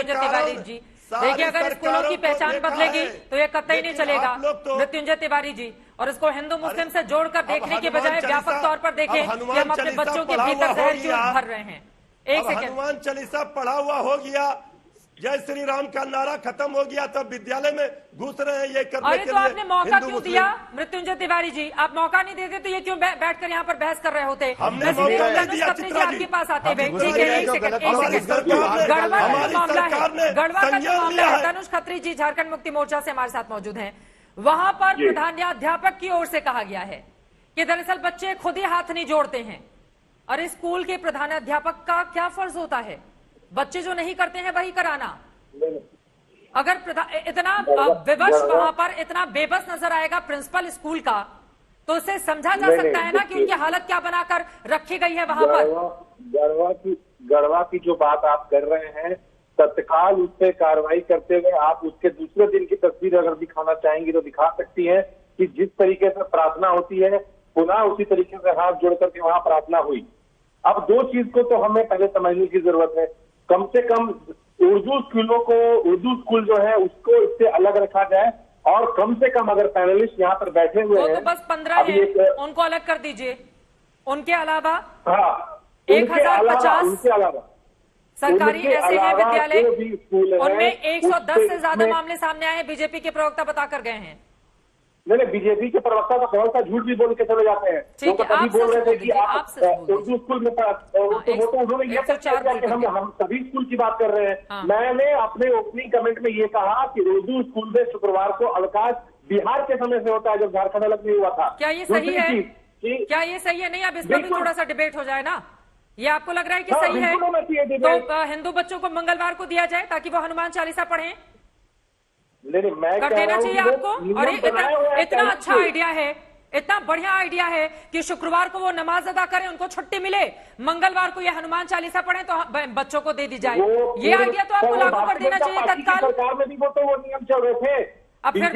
मृत्युंजय तिवारी जी। देखिए, अगर स्कूलों की पहचान बदलेगी तो ये कतई नहीं चलेगा मृत्युंजय तिवारी जी। और इसको हिंदू मुस्लिम से जोड़कर देखने के बजाय व्यापक तौर पर देखें कि हम अपने बच्चों के भीतर जहर क्यों भर रहे हैं। एक सेकंड, हनुमान चालीसा पढ़ा हुआ हो गया, जय श्री राम का नारा खत्म हो गया, तब विद्यालय में घुस रहे हैं ये करने के लिए। तो आपने मौका क्यों दिया मृत्युंजय तिवारी जी? आप मौका नहीं देते तो ये क्यों बैठकर यहाँ पर बहस कर रहे होते? हमने मौका नहीं दिया चित्रा जी। आपके पास आते हुए, ठीक है, एक सेकंड, गढ़वा का जो मामला है, गढ़वा का जो मामला है, तनुज खत्री जी झारखंड मुक्ति मोर्चा से हमारे साथ मौजूद हैं। वहां पर प्रधानाध्यापक की ओर से कहा गया है कि दरअसल बच्चे खुद ही हाथ नहीं जोड़ते हैं। और स्कूल के प्रधानाध्यापक का क्या फर्ज होता है? बच्चे जो नहीं करते हैं वही कराना। अगर इतना विवश वहां पर इतना बेबस नजर आएगा प्रिंसिपल स्कूल का, तो उससे समझा जा सकता है ना कि उनकी हालत क्या बनाकर रखी गई है वहां पर। गढ़वा की जो बात आप कर रहे हैं, तत्काल उस पर कार्रवाई करते हुए आप उसके दूसरे दिन की तस्वीर अगर दिखाना चाहेंगी तो दिखा सकती है कि जिस तरीके से प्रार्थना होती है पुनः उसी तरीके से हाथ जोड़ करके वहां प्रार्थना हुई। अब दो चीज को तो हमें पहले समझने की जरूरत है। कम से कम उर्दू स्कूलों को, उर्दू स्कूल जो है उसको इससे अलग रखा जाए, और कम से कम अगर पैनलिस्ट यहाँ पर बैठे हुए हैं तो बस 15 हैं, उनको अलग कर दीजिए। उनके अलावा 1050 उनके अलावा सरकारी ऐसे हैं विद्यालय, उनमें 110 से ज्यादा मामले सामने आए हैं, बीजेपी के प्रवक्ता बताकर गए हैं। नहीं, बीजेपी के प्रवक्ता का बहुत सा झूठ भी बोल के चले जाते हैं। ठीक है, कभी बोल रहे थे कि आप उर्दू स्कूल में उन्होंने ये कि हम सभी स्कूल की बात कर रहे हैं। मैंने अपने ओपनिंग कमेंट में ये कहा कि उर्दू स्कूल में शुक्रवार को अवकाश बिहार के समय से होता है, जब झारखंड अलग नहीं हुआ था। क्या ये सही है? क्या ये सही है? नहीं, अब इस पर भी थोड़ा सा डिबेट हो जाए ना। ये आपको लग रहा है कि सही है तो हिंदू बच्चों को मंगलवार को दिया जाए ताकि वो हनुमान चालीसा पढ़ें? नहीं, मैं कर देना चाहिए आपको। और इतना अच्छा आइडिया है, इतना बढ़िया आइडिया है कि शुक्रवार को वो नमाज अदा करें, उनको छुट्टी मिले, मंगलवार को ये हनुमान चालीसा पढ़ें तो बच्चों को दे दी जाए। ये आइडिया तो आपको लागू कर देना चाहिए तत्काल। सरकार में भी वो नियम चल रहे थे, अब फिर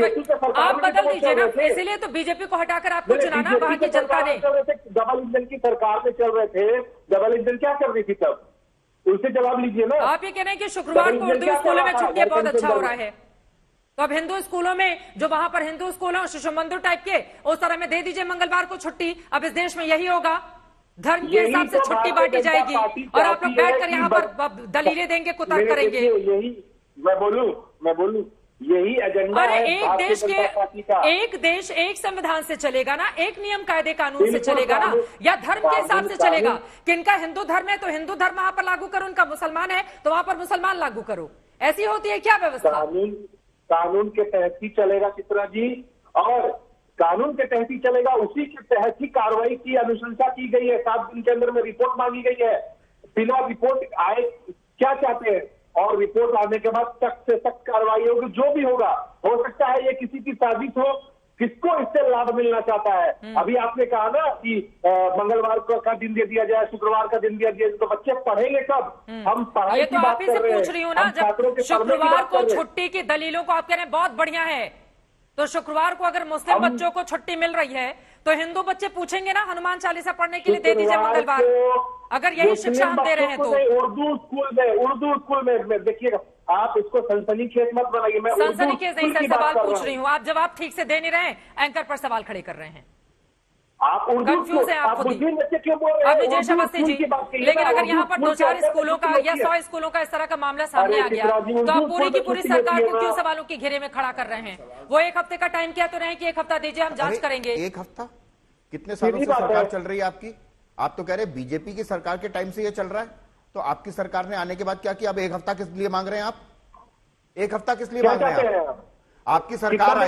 आप बदल दीजिए ना। इसीलिए तो बीजेपी को हटाकर आपको चुनाना वहां की जनता ने। डबल इंजन की सरकार में चल रहे थे, डबल इंजन क्या कर रही थी तब? उससे जवाब लीजिए ना। आप ये कह रहे हैं कि शुक्रवार को उर्दू स्कूलों में छुट्टियां बहुत अच्छा हो रहा है, तो अब हिंदू स्कूलों में जो वहां पर हिंदू स्कूल हो शिशु मंदिर टाइप के, उस तरह में दे दीजिए मंगलवार को छुट्टी। अब इस देश में यही होगा, धर्म के हिसाब से छुट्टी बांटी जाएगी और आप लोग बैठकर यहाँ पर दलीलें देंगे, कुतर्क करेंगे। यही मैं बोलूं यही एजेंडा है। एक देश एक संविधान से चलेगा ना, एक नियम कायदे कानून से चलेगा ना, या धर्म के हिसाब से चलेगा कि इनका हिंदू धर्म है तो हिंदू धर्म वहां पर लागू करो, उनका मुसलमान है तो वहां पर मुसलमान लागू करो। ऐसी होती है क्या व्यवस्था? कानून के तहत ही चलेगा चित्रा जी, और कानून के तहत ही चलेगा, उसी के तहत ही कार्रवाई की अनुशंसा की गई है। 7 दिन के अंदर में रिपोर्ट मांगी गई है। बिना रिपोर्ट आए क्या चाहते हैं, और रिपोर्ट आने के बाद सख्त से सख्त कार्रवाई होगी। जो भी होगा, हो सकता है ये किसी की साजिश हो, किसको इससे लाभ मिलना चाहता है। अभी आपने कहा ना कि मंगलवार का दिन दे दिया जाए, शुक्रवार का दिन दिया जाए, तो बच्चे पढ़ेंगे कब? हम पढ़ाई की बात कर रहे हैं। पूछ रही हूँ ना, जब शुक्रवार को छुट्टी की दलीलों को आप कह रहे हैं बहुत बढ़िया है, तो शुक्रवार को अगर मुस्लिम बच्चों को छुट्टी मिल रही है तो हिंदू बच्चे पूछेंगे ना हनुमान चालीसा पढ़ने के लिए दे दीजिए मंगलवार। अगर यही शिक्षा हम दे रहे हैं तो उर्दू स्कूल में देखिएगा, आप इसको सनसनीखेज मत बनाइए। मैं सनसनीखेज नहीं सर, सवाल पूछ रही हूँ, आप जवाब ठीक से दे नहीं रहे हैं, एंकर पर सवाल खड़े कर रहे हैं। आप कंफ्यूज है आप खुद ही। अब विजय अवस्थी जी, लेकिन अगर यहाँ पर 2-4 स्कूलों का या 100 स्कूलों का इस तरह का मामला सामने आ गया तो आप पूरी की पूरी सरकार को क्यों सवालों के घेरे में खड़ा कर रहे हैं? वो 1 हफ्ते का टाइम क्या तो रहे कि 1 हफ्ता दीजिए, हम जांच करेंगे। 1 हफ्ता? कितने सालों से सरकार चल रही है आपकी? आप तो कह रहे हैं बीजेपी की सरकार के टाइम से ये चल रहा है, तो आपकी सरकार ने आने के बाद क्या किया? अब 1 हफ्ता किस लिए मांग रहे हैं आप? 1 हफ्ता किस लिए मांग रहे हैं आप? आपकी सरकार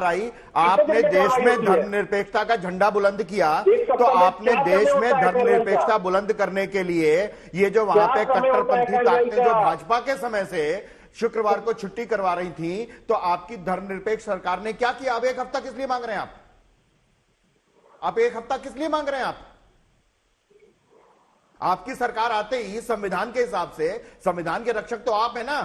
आई, आपने देश में धर्मनिरपेक्षता का झंडा बुलंद किया, तो आपने देश में धर्मनिरपेक्षता बुलंद करने के लिए ये जो वहां पे कट्टरपंथी ताकतें जो भाजपा के समय से शुक्रवार को छुट्टी करवा रही थी, तो आपकी धर्मनिरपेक्ष सरकार ने क्या किया? अब 1 हफ्ता किस लिए मांग रहे हैं आप 1 हफ्ता किस लिए मांग रहे हैं आप? आपकी सरकार आते ही संविधान के हिसाब से, संविधान के रक्षक तो आप है ना,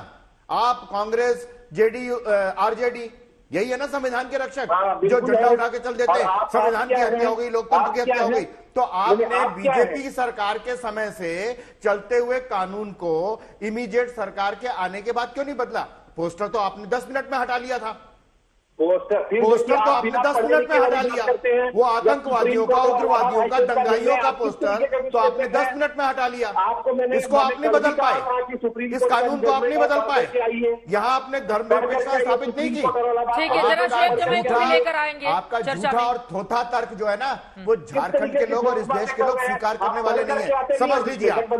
आप, कांग्रेस, जेडीयू, आरजेडी, यही है ना संविधान के रक्षक, हाँ, जो बिल्कुल झंडा है। उठा के चल देते हैं, और संविधान की क्या हत्या है? हो गई, लोकतंत्र की आप क्या हत्या हो है? गई। तो आपने आप क्या बीजेपी है? की सरकार के समय से चलते हुए कानून को इमीडिएट सरकार के आने के बाद क्यों नहीं बदला? पोस्टर तो आपने 10 मिनट में हटा लिया था। पोस्टर तो आपने 10 मिनट में हटा लिया। वो आतंकवादियों का, उग्रवादियों का, दंगाइयों का पोस्टर तो आपने 10 मिनट में हटा लिया। इसको आप नहीं बदल पाए, इस कानून को आप नहीं बदल पाए। यहाँ आपने धर्मनिरपेक्षता स्थापित नहीं की। ठीक है, जरा शेख जमीन को भी लेकर आएंगे आपका चर्चा झूठा में। और थोथा तर्क जो है ना, वो झारखंड के लोग और इस देश के लोग स्वीकार करने वाले नहीं है, समझ लीजिए आप।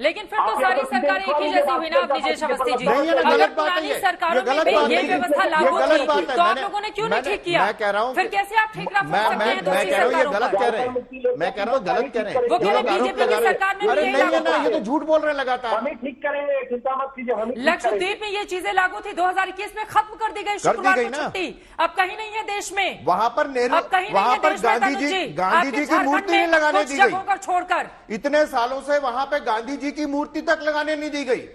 लेकिन फिर तो सारी सरकार एक ही जैसी हुई ना अपनी जैश अवस्थी जी। नहीं है ना, अगर गलत बात है पुरानी ये। सरकारों ये गलत में बात भी ये नहीं है। व्यवस्था ये लागू गलत थी, बात है। तो आप मैंने- लोगों ने क्यों नहीं ठीक किया? मैं कह रहा हूं फिर कैसे आप ठेकरा मैं सकते हैं दूसरी कह रहा हूं ये सरकारों गलत पर? कह रहे हैं। मैं कह रहा हूं गलत कह रहे हैं। वो कह रहे जो लोग आरोप बीजेपी की लगा रहे हैं। सरकार में अरे भी नहीं है लागू ना, था। ये तो झूठ बोल रहे हैं लगातार। हम ही ठीक करेंगे, चिंता मत कीजिए, हम ही ठीक लक्षद्वीप करेंगे। में ये चीजें लागू थी 2021 में, खत्म कर दी गई कर दी शुक्रवार गई को ना। छुट्टी। अब कहीं नहीं है देश में, वहां पर नेहरू, अब कहीं नहीं वहां है पर देश में गांधी तनुज जी जी। गांधी आपके जी की झारखंड मूर्ति में नहीं लगाने कुछ दी गई। जगहों पर छोड़कर इतने सालों से वहां पे गांधी जी की मूर्ति तक लगाने नहीं दी गई।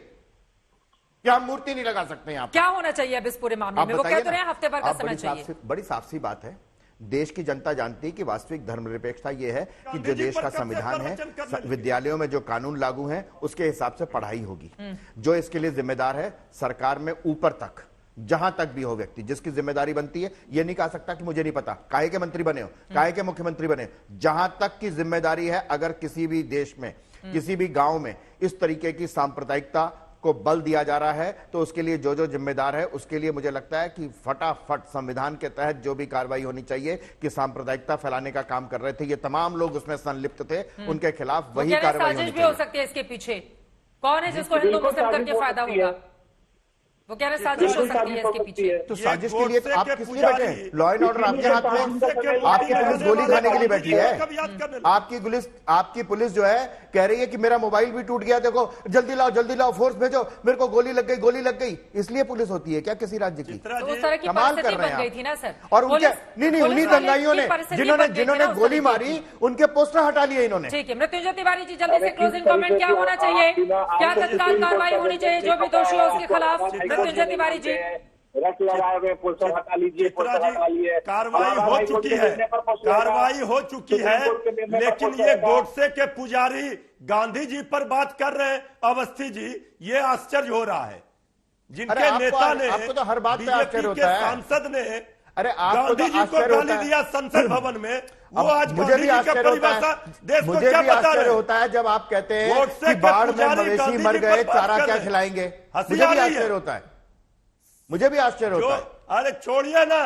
क्या हम मूर्ति नहीं लगा सकते यहाँ? क्या होना चाहिए अब इस पूरे मामले में? वो कह तो रहे हैं हफ्ते भर का समय चाहिए। बड़ी साफ सी बात है, देश की जनता जानती है कि वास्तविक धर्मनिरपेक्षता ये है कि जो देश का संविधान है, विद्यालयों में जो कानून लागू हैं उसके हिसाब से पढ़ाई होगी। जो इसके लिए जिम्मेदार है सरकार में ऊपर तक, जहां तक भी हो व्यक्ति, जिसकी जिम्मेदारी बनती है, ये नहीं कह सकता कि मुझे नहीं पता, काहे के मंत्री बने हो, काहे के मुख्यमंत्री बने हो। जहां तक की जिम्मेदारी है, अगर किसी भी देश में, किसी भी गांव में इस तरीके की सांप्रदायिकता को बल दिया जा रहा है, तो उसके लिए जो जो जिम्मेदार है, उसके लिए मुझे लगता है कि फटाफट संविधान के तहत जो भी कार्रवाई होनी चाहिए कि सांप्रदायिकता फैलाने का काम कर रहे थे, ये तमाम लोग उसमें संलिप्त थे, उनके खिलाफ वही कार्रवाई होनी साजिश भी हो चाहिए। सकती है इसके पीछे। कौन है जिसको हिंदू मुस्लिम करके फायदा होगा? वो कह रहे साजिश हो सकती है इसके पीछे। तो साजिश के लिए तो आप किस लिए बैठे हैं? लॉ एंड ऑर्डर आपके हाथ में, आपकी पुलिस गोली खाने के लिए बैठी है। आपकी पुलिस जो है कह रही है कि मेरा मोबाइल भी टूट गया, देखो जल्दी लाओ, फोर्स भेजो, मेरे को गोली लग गई। इसलिए पुलिस होती है क्या किसी राज्य की? तो उस तरह की कमाल परिस्थिति कर रहे बन हैं गई आप। थी ना सर। और उनके पुलिस उन्हीं वाले दंगाइयों की ने परिस्थिति बन गई थी जिन्होंने ना उस गोली तरीके मारी, उनके पोस्टर हटा लिए इन्होंने। ठीक है, मृत्युंजय तिवारी जी जल्दी से क्लोजिंग कमेंट, क्या होना चाहिए? क्या तत्काल कार्रवाई होनी चाहिए जो भी दोषी हो उसके खिलाफ? मृत्युंजय तिवारी जी रख लगाए हुए पोस्टर हटा लीजिए, पोस्टर हटा लिए। कार्रवाई हो चुकी है, लेकिन ये गोडसे के पुजारी गांधी जी पर बात कर रहे हैं अवस्थी जी, ये आश्चर्य हो रहा है। जिनके नेता ने, आपको तो हर बात पे बीजेपी आश्चर्य के होता है। सांसद ने आपको गांधी तो जी को आश्चर्य गाली होता है। दिया संसद भवन में, वो आज मुझे गांधी भी जी का आश्चर्य होता परिभाषा है, देश को मुझे क्या भी बता आश्चर्य रहे होता है जब आप कहते हैं गोडसे कि के बाढ़ में पुजारी मवेशी गांधी मर जी गए, पर बात चारा कर क्या रहे हैं। खिलाएंगे? हंसी मुझे आ भी रही आश्चर्य है। होता है, मुझे भी आश्चर्य होता है अरे छोड़िए ना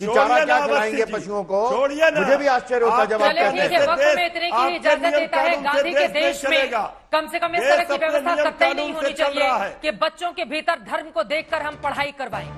कि चारा क्या खिलाएंगे पशुओं को। छोड़िए ना, मुझे भी आश्चर्य होता है जब आप चलिए कहते ठीक है, हैं। वक्त में इतने की इजाजत देता है गांधी के देश में कम से कम इस तरह की व्यवस्था कतई नहीं होनी चाहिए कि बच्चों के भीतर धर्म को देखकर हम पढ़ाई करवाएं।